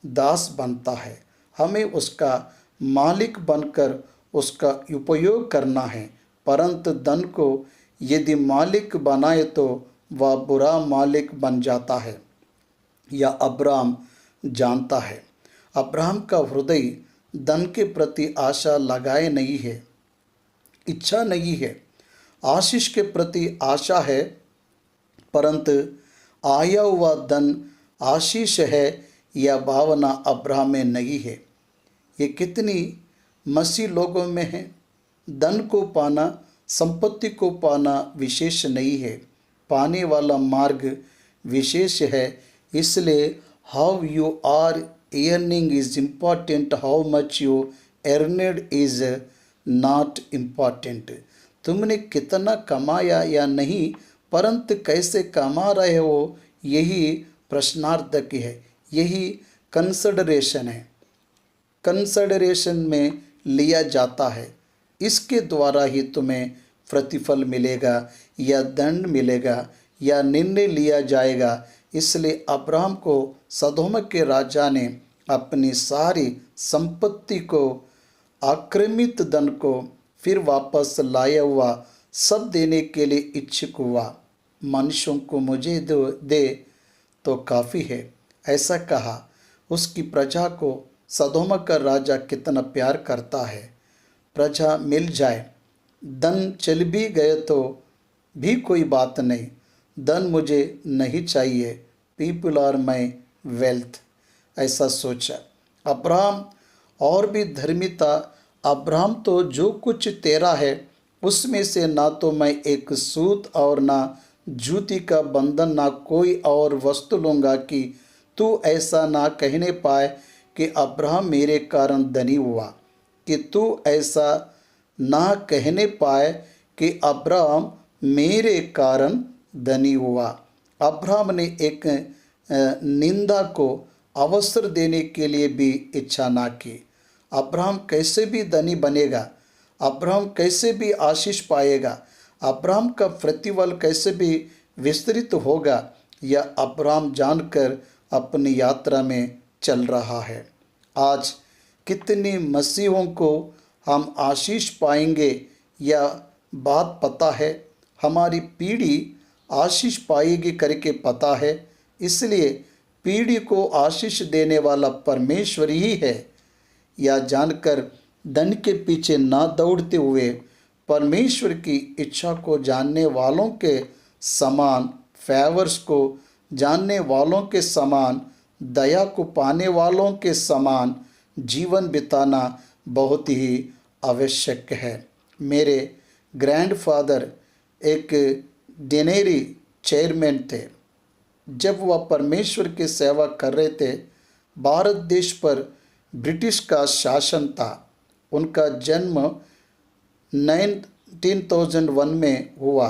दास बनता है। हमें उसका मालिक बनकर उसका उपयोग करना है। परंतु धन को यदि मालिक बनाए तो वह बुरा मालिक बन जाता है। यह अब्राहम जानता है। अब्राहम का हृदय धन के प्रति आशा लगाए नहीं है, इच्छा नहीं है। आशीष के प्रति आशा है, परंतु आया हुआ धन आशीष है, यह भावना अब्राहम में नहीं है। ये कितनी मसीह लोगों में है। धन को पाना, संपत्ति को पाना विशेष नहीं है, पाने वाला मार्ग विशेष है। इसलिए how you are earning is important, how much you earned is not important. तुमने कितना कमाया या नहीं, परंतु कैसे कमा रहे हो, यही प्रश्नार्थक है, यही कंसिडरेशन है, कंसिडरेशन में लिया जाता है। इसके द्वारा ही तुम्हें प्रतिफल मिलेगा या दंड मिलेगा या निर्णय लिया जाएगा। इसलिए अब्राहम को सदोम के राजा ने अपनी सारी संपत्ति को, आक्रमित धन को फिर वापस लाया हुआ सब देने के लिए इच्छुक हुआ। मनुष्यों को मुझे दे तो काफ़ी है, ऐसा कहा। उसकी प्रजा को सदोम का राजा कितना प्यार करता है। प्रजा मिल जाए, धन चल भी गए तो भी कोई बात नहीं, धन मुझे नहीं चाहिए, पीपल आर माई वेल्थ, ऐसा सोचा। अब्राहम और भी धर्मी था। अब्राहम तो जो कुछ तेरा है उसमें से ना तो मैं एक सूत और ना जूती का बंधन ना कोई और वस्तु लूँगा, कि तू ऐसा ना कहने पाए कि अब्राहम मेरे कारण धनी हुआ, कि तू ऐसा ना कहने पाए कि अब्राहम मेरे कारण धनी हुआ। अब्राहम ने एक निंदा को अवसर देने के लिए भी इच्छा ना की। अब्राहम कैसे भी धनी बनेगा, अब्राहम कैसे भी आशीष पाएगा, अब्राहम का प्रतिफल कैसे भी विस्तृत होगा, यह अब्राहम जानकर अपनी यात्रा में चल रहा है। आज कितने मसीहों को हम आशीष पाएंगे, यह बात पता है। हमारी पीढ़ी आशीष पाएगी करके पता है। इसलिए पीढ़ी को आशीष देने वाला परमेश्वर ही है। यह जानकर धन के पीछे ना दौड़ते हुए परमेश्वर की इच्छा को जानने वालों के समान, फेवर्स को जानने वालों के समान, दया को पाने वालों के समान जीवन बिताना बहुत ही आवश्यक है। मेरे ग्रैंडफादर एक डिनेरी चेयरमैन थे। जब वह परमेश्वर की सेवा कर रहे थे, भारत देश पर ब्रिटिश का शासन था। उनका जन्म 1901 में हुआ।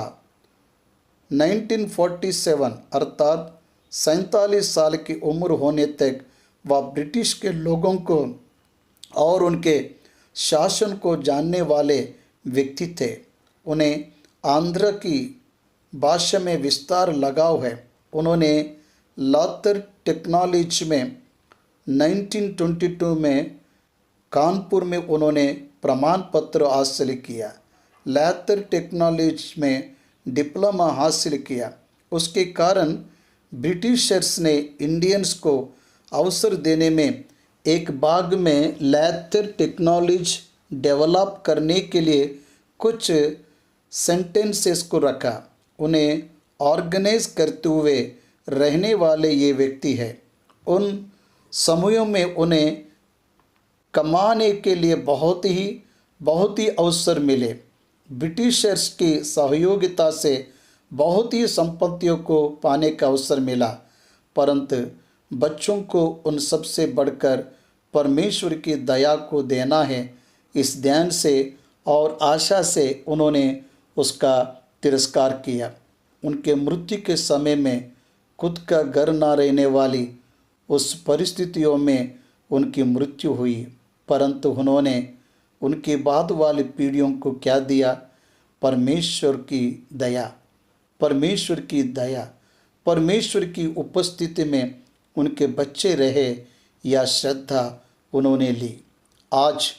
1947 अर्थात 47 साल की उम्र होने तक वह ब्रिटिश के लोगों को और उनके शासन को जानने वाले व्यक्ति थे। उन्हें आंध्र की भाषा में विस्तार लगाव है। उन्होंने लातर टेक्नोलॉजी में 1922 में कानपुर में उन्होंने प्रमाण पत्र हासिल किया। लातर टेक्नोलॉजी में डिप्लोमा हासिल किया। उसके कारण ब्रिटिशर्स ने इंडियंस को अवसर देने में एक भाग में लातर टेक्नोलॉजी डेवलप करने के लिए कुछ सेंटेंसेस को रखा। उन्हें ऑर्गेनाइज करते हुए रहने वाले ये व्यक्ति है। उन समयों में उन्हें कमाने के लिए बहुत ही अवसर मिले। ब्रिटिशर्स की सहयोगिता से बहुत ही संपत्तियों को पाने का अवसर मिला, परंतु बच्चों को उन सब से बढ़कर परमेश्वर की दया को देना है। इस ध्यान से और आशा से उन्होंने उसका तिरस्कार किया। उनके मृत्यु के समय में खुद का घर न रहने वाली उस परिस्थितियों में उनकी मृत्यु हुई, परंतु उन्होंने उनके बाद वाली पीढ़ियों को क्या दिया? परमेश्वर की दया, परमेश्वर की दया, परमेश्वर की उपस्थिति में उनके बच्चे रहे या श्रद्धा उन्होंने ली। आज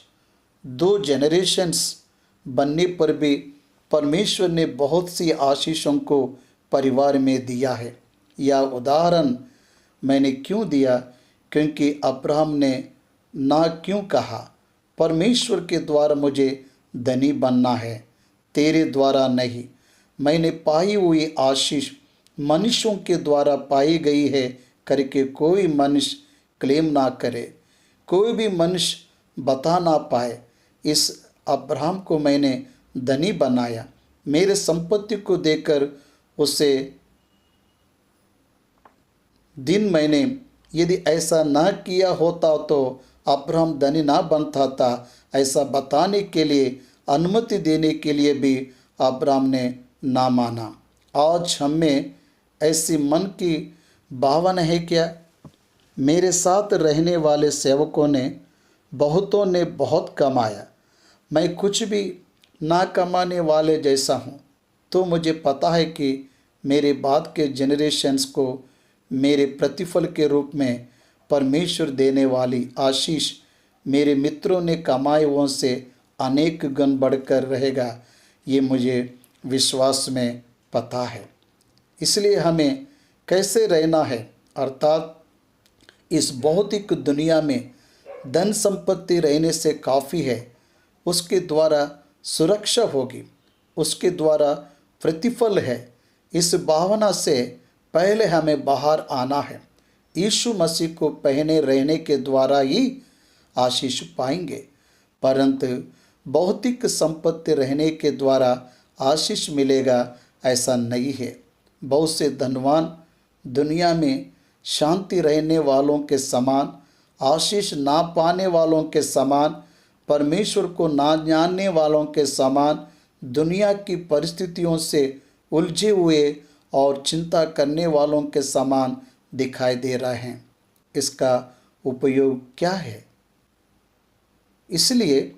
2 जनरेशन्स बनने पर भी परमेश्वर ने बहुत सी आशीषों को परिवार में दिया है। यह उदाहरण मैंने क्यों दिया? क्योंकि अब्राहम ने ना क्यों कहा, परमेश्वर के द्वारा मुझे धनी बनना है, तेरे द्वारा नहीं। मैंने पाई हुई आशीष मनुष्यों के द्वारा पाई गई है करके कोई मनुष्य क्लेम ना करे, कोई भी मनुष्य बता ना पाए। इस अब्राहम को मैंने धनी बनाया, मेरे संपत्ति को देकर उसे दिन मैंने यदि ऐसा ना किया होता तो अब्राहम धनी ना बनता था, ऐसा बताने के लिए, अनुमति देने के लिए भी अब्राहम ने ना माना। आज हमें ऐसी मन की भावना है क्या? मेरे साथ रहने वाले सेवकों ने बहुतों ने बहुत कमाया, मैं कुछ भी ना कमाने वाले जैसा हूँ। तो मुझे पता है कि मेरे बाद के जनरेशन्स को मेरे प्रतिफल के रूप में परमेश्वर देने वाली आशीष मेरे मित्रों ने कमाए हुओं से अनेक गुण बढ़कर रहेगा, ये मुझे विश्वास में पता है। इसलिए हमें कैसे रहना है, अर्थात इस भौतिक दुनिया में धन संपत्ति रहने से काफ़ी है, उसके द्वारा सुरक्षा होगी, उसके द्वारा प्रतिफल है। इस भावना से पहले हमें बाहर आना है। यीशु मसीह को पहने रहने के द्वारा ही आशीष पाएंगे, परंतु भौतिक संपत्ति रहने के द्वारा आशीष मिलेगा ऐसा नहीं है। बहुत से धनवान दुनिया में शांति रहने वालों के समान, आशीष ना पाने वालों के समान, परमेश्वर को ना जानने वालों के समान, दुनिया की परिस्थितियों से उलझे हुए और चिंता करने वालों के समान दिखाई दे रहे हैं। इसका उपयोग क्या है? इसलिए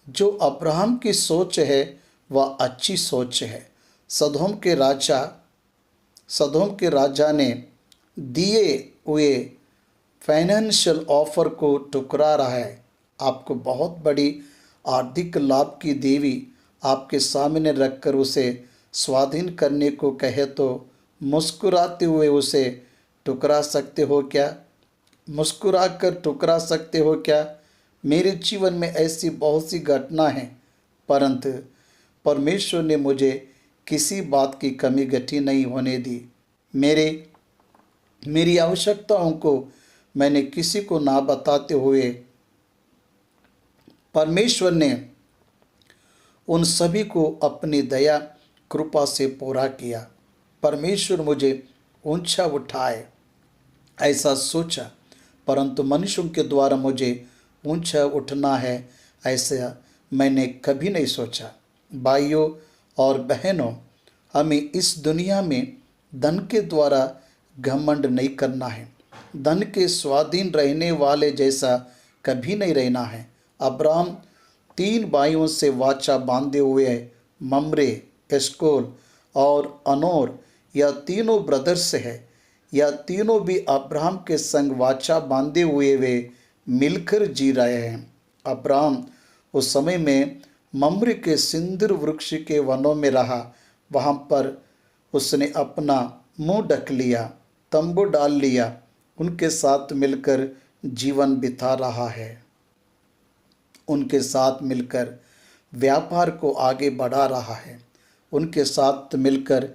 जो अब्राहम की सोच है वह अच्छी सोच है। सदोम के राजा ने दिए हुए फाइनेंशियल ऑफर को ठुकरा रहा है। आपको बहुत बड़ी आर्थिक लाभ की देवी आपके सामने रखकर उसे स्वाधीन करने को कहे तो मुस्कुराते हुए उसे ठुकरा सकते हो क्या? मुस्कुरा कर ठुकरा सकते हो क्या? मेरे जीवन में ऐसी बहुत सी घटना हैं, परंतु परमेश्वर ने मुझे किसी बात की कमी घटी नहीं होने दी। मेरी आवश्यकताओं को मैंने किसी को ना बताते हुए परमेश्वर ने उन सभी को अपनी दया कृपा से पूरा किया। परमेश्वर मुझे ऊंचा उठाए ऐसा सोचा, परंतु मनुष्यों के द्वारा मुझे ऊंचा उठना है ऐसा मैंने कभी नहीं सोचा। भाइयों और बहनों, हमें इस दुनिया में धन के द्वारा घमंड नहीं करना है। धन के स्वाधीन रहने वाले जैसा कभी नहीं रहना है। अब्राहम 3 भाइयों से वाचा बांधे हुए है। ममरे, एस्कोल और अनोर, यह तीनों ब्रदर्स है। यह तीनों भी अब्राहम के संग वाचा बांधे हुए वे मिलकर जी रहे हैं। अब्राहम उस समय में मम्रे के सिंदूर वृक्ष के वनों में रहा। वहाँ पर उसने अपना मुंह ढक लिया, तंबू डाल लिया, उनके साथ मिलकर जीवन बिता रहा है। उनके साथ मिलकर व्यापार को आगे बढ़ा रहा है। उनके साथ मिलकर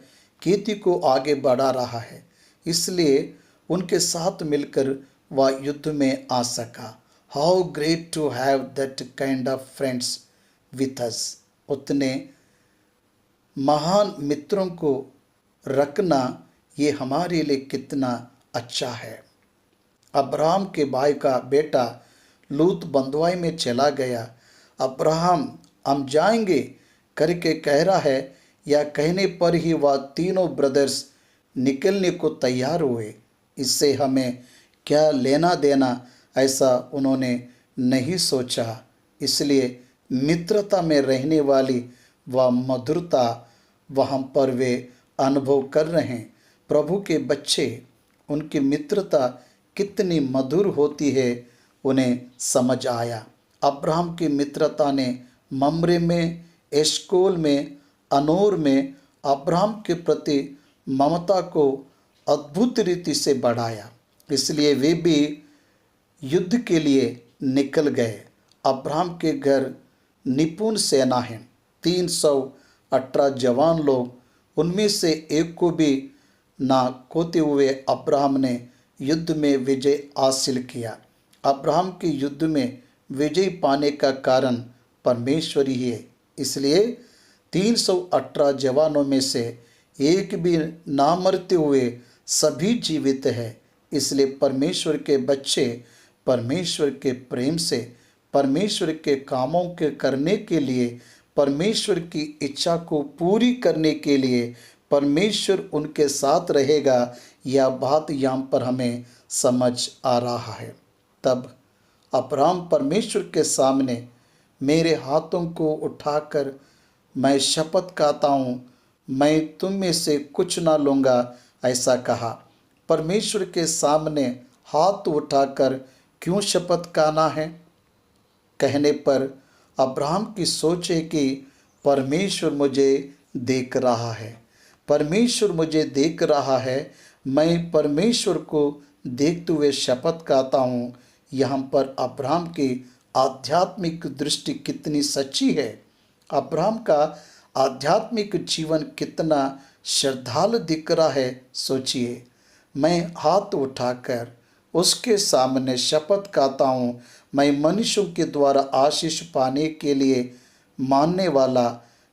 खेती को आगे बढ़ा रहा है। इसलिए उनके साथ मिलकर वह युद्ध में आ सका। How great to have that kind of friends with us. उतने महान मित्रों को रखना ये हमारे लिए कितना अच्छा है। अब्राहम के भाई का बेटा लूत बंधुआई में चला गया। अब्राहम हम जाएंगे करके कह रहा है, या कहने पर ही वह तीनों ब्रदर्स निकलने को तैयार हुए। इससे हमें क्या लेना देना, ऐसा उन्होंने नहीं सोचा। इसलिए मित्रता में रहने वाली वह मधुरता वहाँ पर वे अनुभव कर रहे हैं। प्रभु के बच्चे, उनकी मित्रता कितनी मधुर होती है उन्हें समझ आया। अब्राहम की मित्रता ने ममरे में, एशकोल में, अनोर में अब्राहम के प्रति ममता को अद्भुत रीति से बढ़ाया। इसलिए वे भी युद्ध के लिए निकल गए। अब्राहम के घर निपुण सेना है, 318 जवान लोग। उनमें से एक को भी ना खोते हुए अब्राहम ने युद्ध में विजय हासिल किया। अब्राहम के युद्ध में विजय पाने का कारण परमेश्वर ही है। इसलिए 318 जवानों में से एक भी ना मरते हुए सभी जीवित है। इसलिए परमेश्वर के बच्चे परमेश्वर के प्रेम से, परमेश्वर के कामों के करने के लिए, परमेश्वर की इच्छा को पूरी करने के लिए परमेश्वर उनके साथ रहेगा। यह बात यहाँ पर हमें समझ आ रहा है। तब अब्राहम परमेश्वर के सामने, मेरे हाथों को उठाकर मैं शपथ खाता हूँ, मैं तुम में से कुछ ना लूँगा, ऐसा कहा। परमेश्वर के सामने हाथ उठाकर क्यों शपथ खाना है? कहने पर अब्राहम की सोच है कि परमेश्वर मुझे देख रहा है, परमेश्वर मुझे देख रहा है, मैं परमेश्वर को देखते हुए शपथ खाता हूँ। यहाँ पर अब्राहम की आध्यात्मिक दृष्टि कितनी सच्ची है। अब्राहम का आध्यात्मिक जीवन कितना श्रद्धालु दिख रहा है, सोचिए। मैं हाथ उठाकर उसके सामने शपथ खाता हूँ, मैं मनुष्यों के द्वारा आशीष पाने के लिए मानने वाला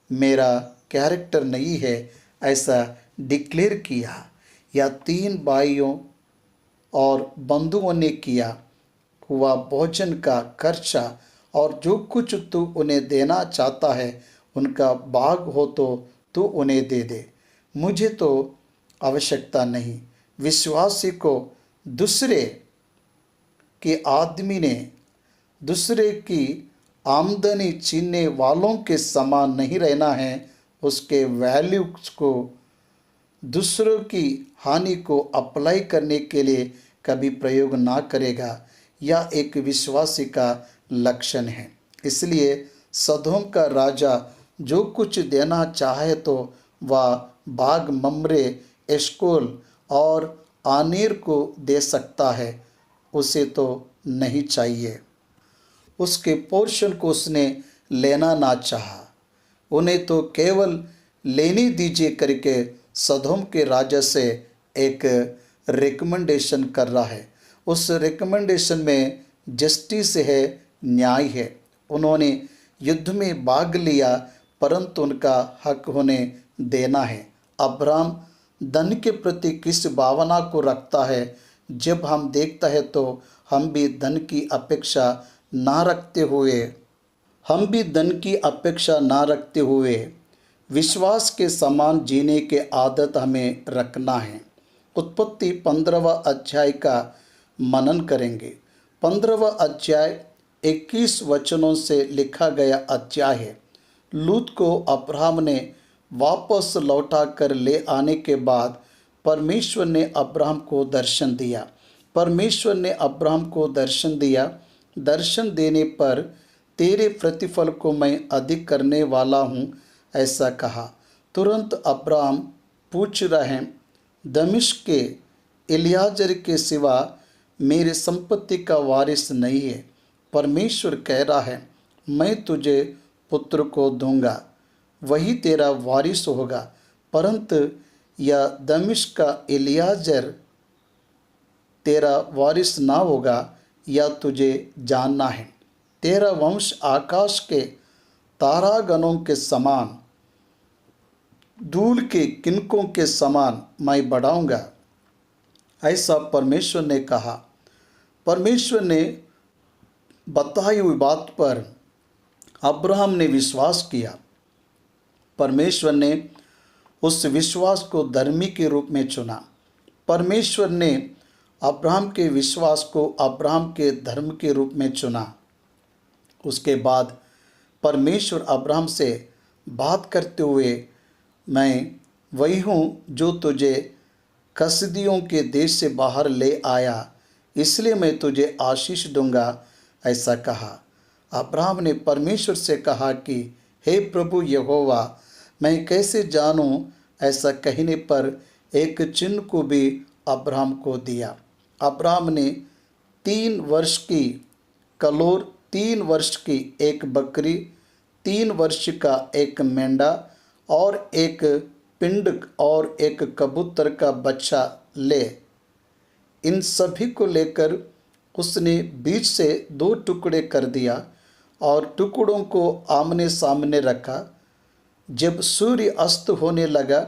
मेरा कैरेक्टर नहीं है, ऐसा डिक्लेयर किया। या 3 भाइयों और बंधुओं ने किया हुआ भोजन का खर्चा और जो कुछ तू उन्हें देना चाहता है, उनका भाग हो तो तू उन्हें दे दे, मुझे तो आवश्यकता नहीं। विश्वासी को दूसरे के आदमी ने दूसरे की आमदनी छीनने वालों के समान नहीं रहना है। उसके वैल्यूज को दूसरों की हानि को अप्लाई करने के लिए कभी प्रयोग ना करेगा। यह एक विश्वासी का लक्षण है। इसलिए सदोम का राजा जो कुछ देना चाहे तो वह भाग ममरे, एशकोल और आनेर को दे सकता है, उसे तो नहीं चाहिए। उसके पोर्शन को उसने लेना ना चाहा, उन्हें तो केवल लेने दीजिए करके सदोम के राजा से एक रिकमेंडेशन कर रहा है। उस रिकमेंडेशन में जस्टिस है, न्याय है। उन्होंने युद्ध में भाग लिया, परंतु उनका हक उन्हें देना है। अब्राहम धन के प्रति किस भावना को रखता है? जब हम देखता है तो हम भी धन की अपेक्षा ना रखते हुए विश्वास के समान जीने के आदत हमें रखना है। उत्पत्ति 15वां अध्याय का मनन करेंगे। 15वां अध्याय 21 वचनों से लिखा गया अध्याय है। लूत को अब्राहम ने वापस लौटा कर ले आने के बाद परमेश्वर ने अब्राहम को दर्शन दिया। परमेश्वर ने अब्राहम को दर्शन दिया। दर्शन देने पर तेरे प्रतिफल को मैं अधिक करने वाला हूँ, ऐसा कहा। तुरंत अब्राहम पूछ रहे, दमिश्क के एलियाजर के सिवा मेरे संपत्ति का वारिस नहीं है। परमेश्वर कह रहा है, मैं तुझे पुत्र को दूंगा, वही तेरा वारिस होगा, परंतु यह दमिश्क का एलियाजर तेरा वारिस ना होगा, यह तुझे जानना है। तेरा वंश आकाश के तारागणों के समान, धूल के किनकों के समान मैं बढ़ाऊंगा, ऐसा परमेश्वर ने कहा। परमेश्वर ने बताई हुई बात पर अब्राहम ने विश्वास किया। परमेश्वर ने उस विश्वास को धर्मी के रूप में चुना। परमेश्वर ने अब्राहम के विश्वास को अब्राहम के धर्म के रूप में चुना। उसके बाद परमेश्वर अब्राहम से बात करते हुए, मैं वही हूँ जो तुझे कसदियों के देश से बाहर ले आया, इसलिए मैं तुझे आशीष दूंगा, ऐसा कहा। अब्राहम ने परमेश्वर से कहा कि हे प्रभु यहोवा, मैं कैसे जानूं? ऐसा कहने पर एक चिन्ह को भी अब्राहम को दिया। अब्राहम ने 3 वर्ष की कलोर, 3 वर्ष की एक बकरी, 3 वर्ष का एक मेंढा और एक पिंड और एक कबूतर का बच्चा ले। इन सभी को लेकर उसने बीच से 2 टुकड़े कर दिया और टुकड़ों को आमने सामने रखा। जब सूर्य अस्त होने लगा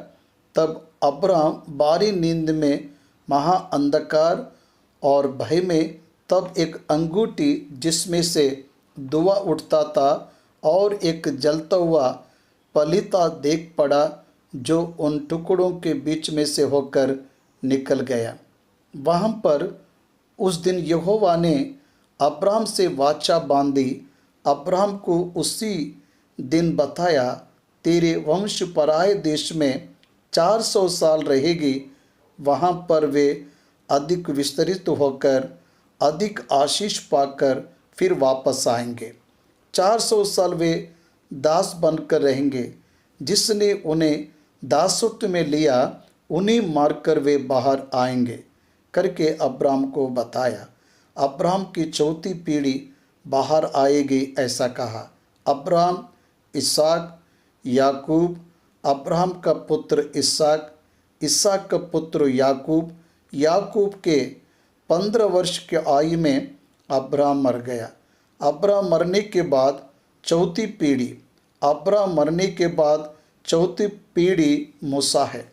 तब अब्राहम बारी नींद में, महा अंधकार और भय में, तब एक अंगूठी जिसमें से धुआं उठता था और एक जलता हुआ पलीता देख पड़ा, जो उन टुकड़ों के बीच में से होकर निकल गया। वहाँ पर उस दिन यहोवा ने अब्राहम से वाचा बांधी। अब्राहम को उसी दिन बताया, तेरे वंश पराए देश में 400 साल रहेगी, वहाँ पर वे अधिक विस्तृत होकर, अधिक आशीष पाकर फिर वापस आएंगे। 400 साल वे दास बनकर रहेंगे। जिसने उन्हें दासत्व में लिया, उन्हें मारकर वे बाहर आएंगे करके अब्राहम को बताया। अब्राहम की 4थी पीढ़ी बाहर आएगी, ऐसा कहा। अब्राहम, इसहाक, याकूब, अब्राहम का पुत्र इसहाक, इसहाक का पुत्र याकूब, याकूब के 15 वर्ष के आयु में अब्राहम मर गया। अब्राहम मरने के बाद 4थी पीढ़ी, अब्राहम मरने के बाद 4थी पीढ़ी मूसा है।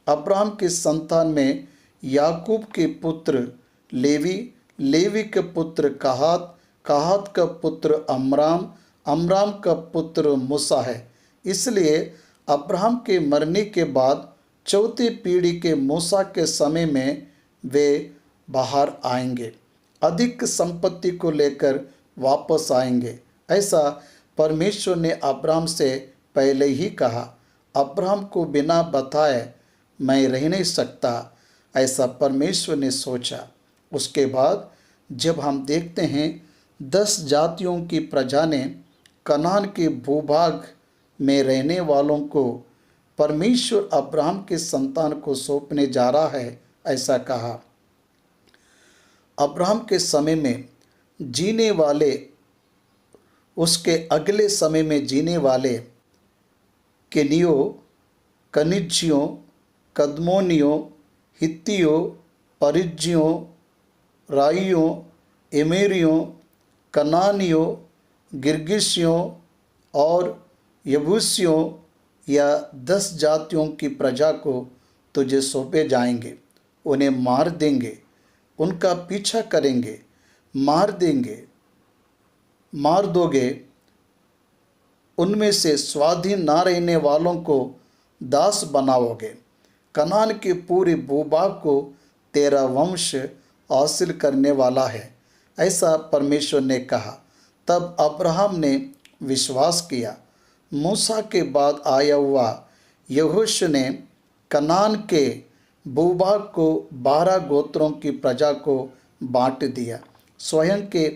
अब्राहम के संतान में याकूब के पुत्र लेवी, लेवी के पुत्र कहात, कहात का पुत्र अमराम, अमराम का पुत्र मूसा है। इसलिए अब्राहम के मरने के बाद 4थी पीढ़ी के मूसा के समय में वे बाहर आएंगे, अधिक संपत्ति को लेकर वापस आएंगे, ऐसा परमेश्वर ने अब्राहम से पहले ही कहा। अब्राहम को बिना बताए मैं रह नहीं सकता, ऐसा परमेश्वर ने सोचा। उसके बाद जब हम देखते हैं 10 जातियों की प्रजा ने कनान के भूभाग में रहने वालों को परमेश्वर अब्राहम के संतान को सौंपने जा रहा है, ऐसा कहा। अब्राहम के समय में जीने वाले, उसके अगले समय में जीने वाले केनियों, कनिज्जियों, कदमोनियों, हित्तियों, परिज्जियों, राइयों, एमेरियों, कनानियों, गिर्गिशियों और यबूसियों या 10 जातियों की प्रजा को तुझे सौंपे जाएंगे। उन्हें मार देंगे, उनका पीछा करेंगे, मार देंगे, मार दोगे। उनमें से स्वाधीन ना रहने वालों को दास बनाओगे। कनान के पूरे भूभाग को तेरा वंश हासिल करने वाला है, ऐसा परमेश्वर ने कहा। तब अब्राहम ने विश्वास किया। मूसा के बाद आया हुआ यहोशू ने कनान के भूभाग को 12 गोत्रों की प्रजा को बांट दिया। स्वयं के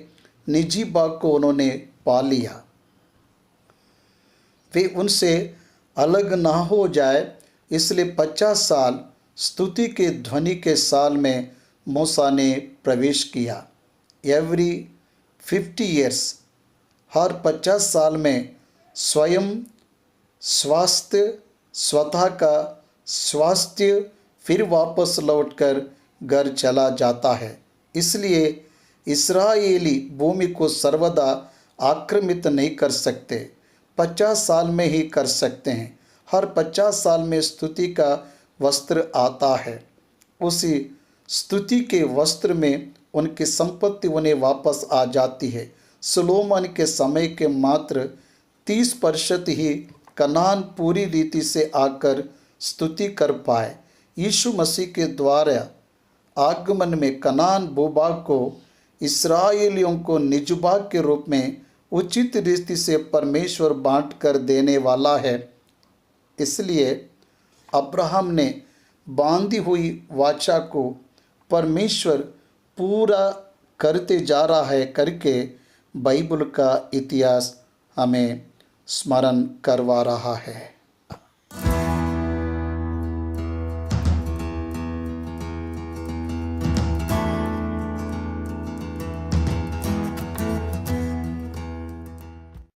निजी भाग को उन्होंने पा लिया। वे उनसे अलग ना हो जाए, इसलिए 50 साल स्तुति के ध्वनि के साल में मूसा ने प्रवेश किया। एवरी 50 ईयर्स, हर 50 साल में स्वयं स्वास्थ्य, स्वतः का स्वास्थ्य फिर वापस लौटकर घर चला जाता है। इसलिए इस्राएली भूमि को सर्वदा आक्रमित नहीं कर सकते, 50 साल में ही कर सकते हैं। हर 50 साल में स्तुति का वस्त्र आता है। उसी स्तुति के वस्त्र में उनकी संपत्ति उन्हें वापस आ जाती है। सुलोमन के समय के मात्र 30% ही कनान पूरी रीति से आकर स्तुति कर पाए। यीशु मसीह के द्वारा आगमन में कनान भूभाग को इस्राएलियों को निज भाग के रूप में उचित रीति से परमेश्वर बांट कर देने वाला है। इसलिए अब्राहम ने बांधी हुई वाचा को परमेश्वर पूरा करते जा रहा है करके बाइबल का इतिहास हमें स्मरण करवा रहा है।